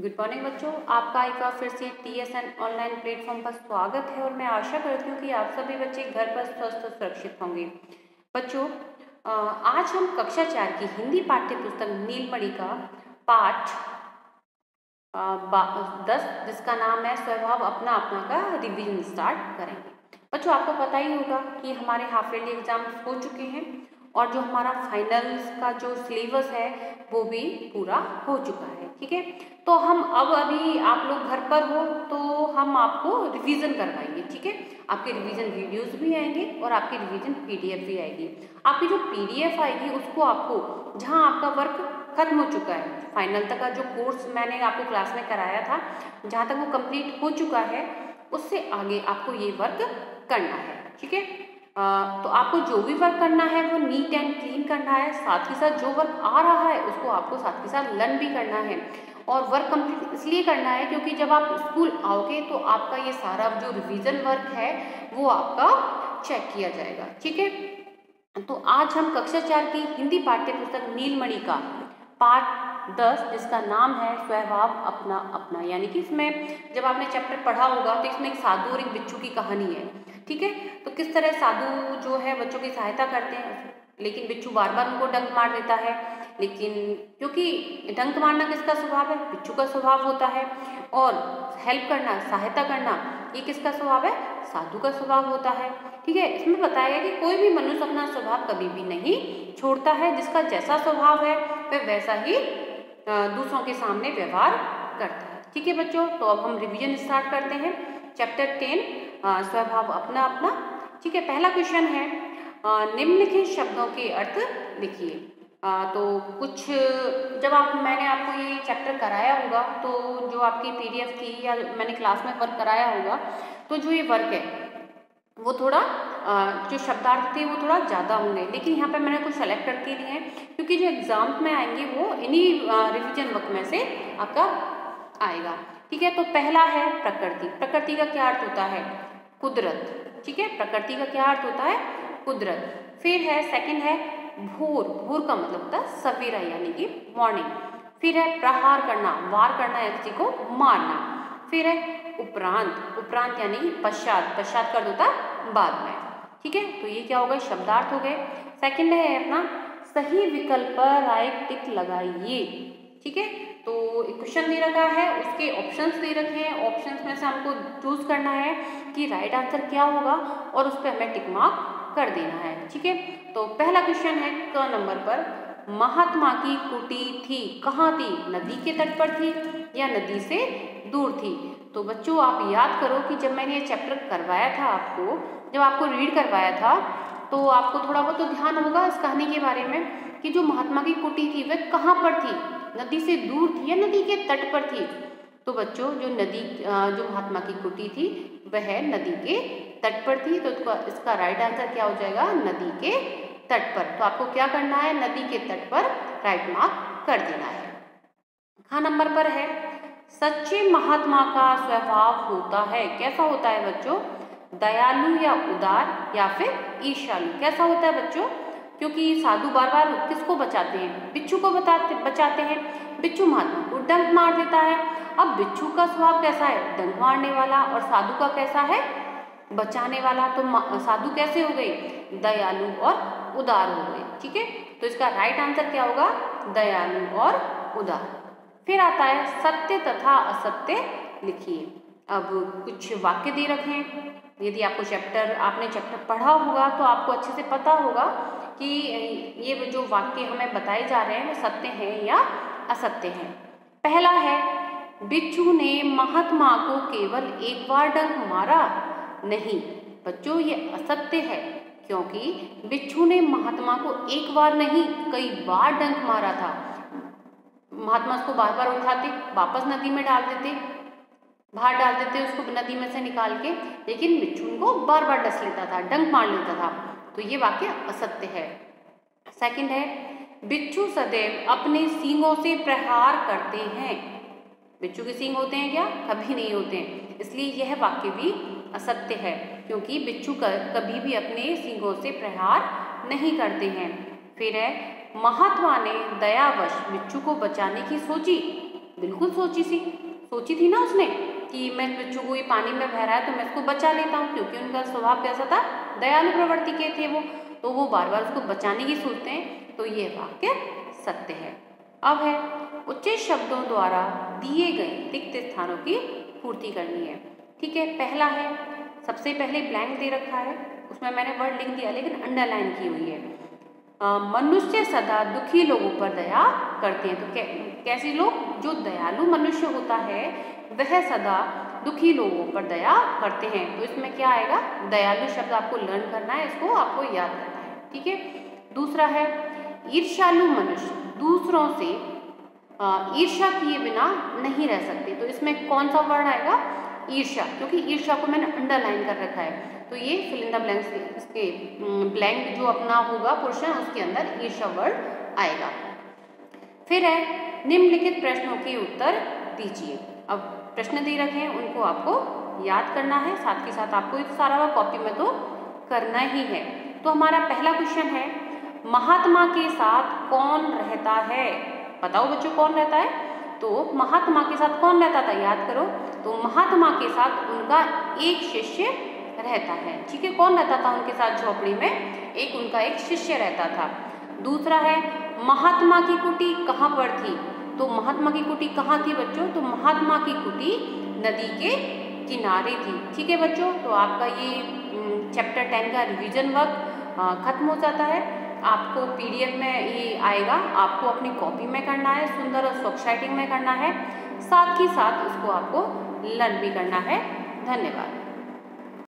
Good morning बच्चों, आपका एक बार फिर से TSN ऑनलाइन प्लेटफॉर्म पर स्वागत है और मैं आशा करती हूँ कि आप सभी बच्चे घर पर स्वस्थ और सुरक्षित होंगे। बच्चों, आज हम कक्षा 4 की हिंदी पाठ्य पुस्तक नीलमणि का पाठ 10 जिसका नाम है स्वभाव अपना अपना का रिवीजन स्टार्ट करेंगे। बच्चों, आपको पता ही होगा कि हमारे हाफ ईयरली एग्जाम हो चुके हैं और जो हमारा फाइनल्स का जो सिलेबस है वो भी पूरा हो चुका है। ठीक है, तो हम अब अभी आप लोग घर पर हो तो हम आपको रिवीजन करवाएंगे। ठीक है, आपके रिवीजन वीडियोस भी आएंगे और आपकी रिवीजन PDF भी आएगी। आपकी जो PDF आएगी उसको आपको जहां आपका वर्क खत्म हो चुका है, फाइनल तक का जो कोर्स मैंने आपको क्लास में कराया था, जहां तक वो कंप्लीट हो चुका है उससे आगे आपको ये वर्क करना है। ठीक है, तो आपको जो भी वर्क करना है वो नीट एंड क्लीन करना है, साथ ही साथ जो वर्क आ रहा है उसको आपको साथ ही साथ लर्न भी करना है। और वर्क कंप्लीट इसलिए करना है क्योंकि जब आप स्कूल आओगे तो आपका ये सारा जो रिवीजन वर्क है वो आपका चेक किया जाएगा। ठीक है, तो आज हम कक्षा 4 की हिंदी पाठ्य पुस्तक नीलमणि का पाठ 10 जिसका नाम है स्वभाव अपना अपना, यानी कि इसमें जब आपने चैप्टर पढ़ा होगा तो इसमें एक साधु और एक बिच्छू की कहानी है। ठीक है, तो किस तरह साधु जो है बच्चों की सहायता करते हैं, लेकिन बिच्छू बार बार उनको डंक मार देता है। लेकिन क्योंकि डंक मारना किसका स्वभाव है? बिच्छू का स्वभाव होता है। और हेल्प करना, सहायता करना, ये किसका स्वभाव है? साधु का स्वभाव होता है। ठीक है, इसमें बताया गया कि कोई भी मनुष्य अपना स्वभाव कभी भी नहीं छोड़ता है। जिसका जैसा स्वभाव है वह वैसा ही दूसरों के सामने व्यवहार करता है। ठीक है बच्चों, तो अब हम रिवीजन स्टार्ट करते हैं। चैप्टर 10 स्वभाव अपना अपना। ठीक है, पहला क्वेश्चन है निम्नलिखित शब्दों के अर्थ लिखिए। तो कुछ जब मैंने आपको ये चैप्टर कराया होगा तो जो आपकी PDF थी या मैंने क्लास में वर्क कराया होगा तो जो ये वर्क है वो थोड़ा जो शब्दार्थ थे वो थोड़ा ज़्यादा होंगे, लेकिन यहाँ पे मैंने कुछ सेलेक्ट करके लिए हैं क्योंकि जो एग्जाम में आएंगे वो इन्हीं रिविजन वर्क में से आपका आएगा। ठीक है, तो पहला है प्रकृति। प्रकृति का क्या अर्थ होता है? कुदरत। ठीक है, प्रकृति का क्या अर्थ होता है? कुदरत। फिर है सेकंड है भोर। भोर का मतलब होता है सवेरा यानी कि मॉर्निंग। फिर है प्रहार करना, वार करना या किसी को मारना। फिर है उपरांत। उपरांत यानी पश्चात, पश्चात का होता है बाद में। ठीक है, तो ये क्या हो गए? शब्दार्थ हो गए। सेकंड है अपना सही विकल्प पर राइट टिक लगाइए। ठीक है, तो एक क्वेश्चन दे रखा है, उसके ऑप्शंस दे रखे हैं। ऑप्शंस में से हमको चूज करना है कि राइट आंसर क्या होगा और उस पर हमें टिक मार्क कर देना है। ठीक है, तो पहला क्वेश्चन है क नंबर पर, महात्मा की कुटी थी कहाँ थी? नदी के तट पर थी या नदी से दूर थी? तो बच्चों आप याद करो कि जब मैंने ये चैप्टर करवाया था आपको, जब आपको रीड करवाया था तो आपको थोड़ा बहुत तो ध्यान होगा इस कहानी के बारे में कि जो महात्मा की कुटी थी वह कहाँ पर थी? नदी से दूर थी या नदी के तट पर थी? तो बच्चों जो महात्मा की कुटी थी वह नदी के तट पर थी, तो इसका राइट आंसर क्या हो जाएगा? नदी के तट पर। तो आपको क्या करना है? नदी के तट पर राइट मार्क कर देना है। हाँ नंबर पर है सच्चे महात्मा का स्वभाव होता है, कैसा होता है बच्चों? दयालु या उदार या फिर ईर्ष्यालु? कैसा होता है बच्चों? क्योंकि साधु बार बार किसको बचाते हैं? बिच्छू को बचाते हैं। बिच्छू महात्मा को डंक मार देता है। अब बिच्छू का स्वभाव कैसा है? डंक मारने वाला। और साधु का कैसा है? बचाने वाला। तो साधु कैसे हो गए? दयालु और उदार हो गए। ठीक है, तो इसका राइट आंसर क्या होगा? दयालु और उदार। फिर आता है सत्य तथा असत्य लिखिए। अब कुछ वाक्य दे रखे हैं। यदि आपने चैप्टर पढ़ा होगा तो आपको अच्छे से पता होगा कि ये जो वाक्य हमें बताए जा रहे हैं वो सत्य हैं या असत्य हैं। पहला है बिच्छू ने महात्मा को केवल एक बार डंक मारा। नहीं बच्चों, ये असत्य है क्योंकि बिच्छू ने महात्मा को एक बार नहीं कई बार डंक मारा था। महात्मा उसको बार बार उठाते, वापस नदी में डाल देते, बाहर डाल देते उसको नदी में से निकाल के, लेकिन बिच्छू उनको बार बार डस लेता था, डंक मार लेता था। तो ये वाक्य असत्य है। सेकंड है बिच्छू सदैव अपने सींगों से प्रहार करते हैं। बिच्छू के सींग होते हैं क्या? कभी नहीं होते हैं, इसलिए यह वाक्य भी असत्य है क्योंकि बिच्छू कभी भी अपने सींगों से प्रहार नहीं करते हैं। फिर है महात्मा ने दयावश बिच्छू को बचाने की सोची। बिल्कुल सोची थी ना उसने कि मैं बच्चों को ये पानी में बह रहा है तो मैं इसको बचा लेता हूँ, क्योंकि उनका स्वभाव कैसा था, दयालु प्रवृत्ति के थे वो, तो वो बार बार उसको बचाने की सोचते हैं। तो ये वाक्य सत्य है। अब है उचित शब्दों द्वारा दिए गए रिक्त स्थानों की पूर्ति करनी है। ठीक है, पहला है, सबसे पहले ब्लैंक दे रखा है, उसमें मैंने वर्ड लिख दिया लेकिन अंडरलाइन की हुई है। मनुष्य सदा दुखी लोगों पर दया करते हैं। तो कैसे लोग, जो दयालु मनुष्य होता है वह सदा दुखी लोगों पर दया करते हैं। तो इसमें क्या आएगा, दयालु शब्द आपको लर्न करना है, इसको आपको याद करना है। ठीक है, दूसरा है ईर्ष्यालु मनुष्य दूसरों से ईर्ष्या किए बिना नहीं रह सकते। तो इसमें कौन सा वर्ड आएगा, ईर्ष्या, क्योंकि ईर्ष्या को मैंने अंडरलाइन कर रखा है। तो ये फिल इन द ब्लैंक्स, इसके ब्लैंक जो अपना होगा पोर्शन उसके अंदर ईर्ष्या वर्ड आएगा। फिर है निम्नलिखित प्रश्नों के उत्तर दीजिए। अब प्रश्न दे रखे हैं, उनको आपको याद करना है, साथ के साथ आपको एक सारा कॉपी में तो करना ही है। तो हमारा पहला क्वेश्चन है, महात्मा के साथ कौन रहता है? बताओ बच्चों कौन रहता है? तो महात्मा के साथ कौन रहता था, याद करो। तो महात्मा के साथ उनका एक शिष्य रहता है। ठीक है, कौन रहता था उनके साथ झोपड़ी में? एक उनका एक शिष्य रहता था। दूसरा है महात्मा की कुटी कहाँ पर थी? तो महात्मा की कुटी कहाँ थी बच्चों? तो महात्मा की कुटी नदी के किनारे थी। ठीक है बच्चों, तो आपका ये चैप्टर 10 का रिवीजन वर्क खत्म हो जाता है। आपको PDF में ये आएगा, आपको अपनी कॉपी में करना है, सुंदर और स्वच्छ राइटिंग में करना है, साथ ही साथ इसको आपको लर्न भी करना है। धन्यवाद।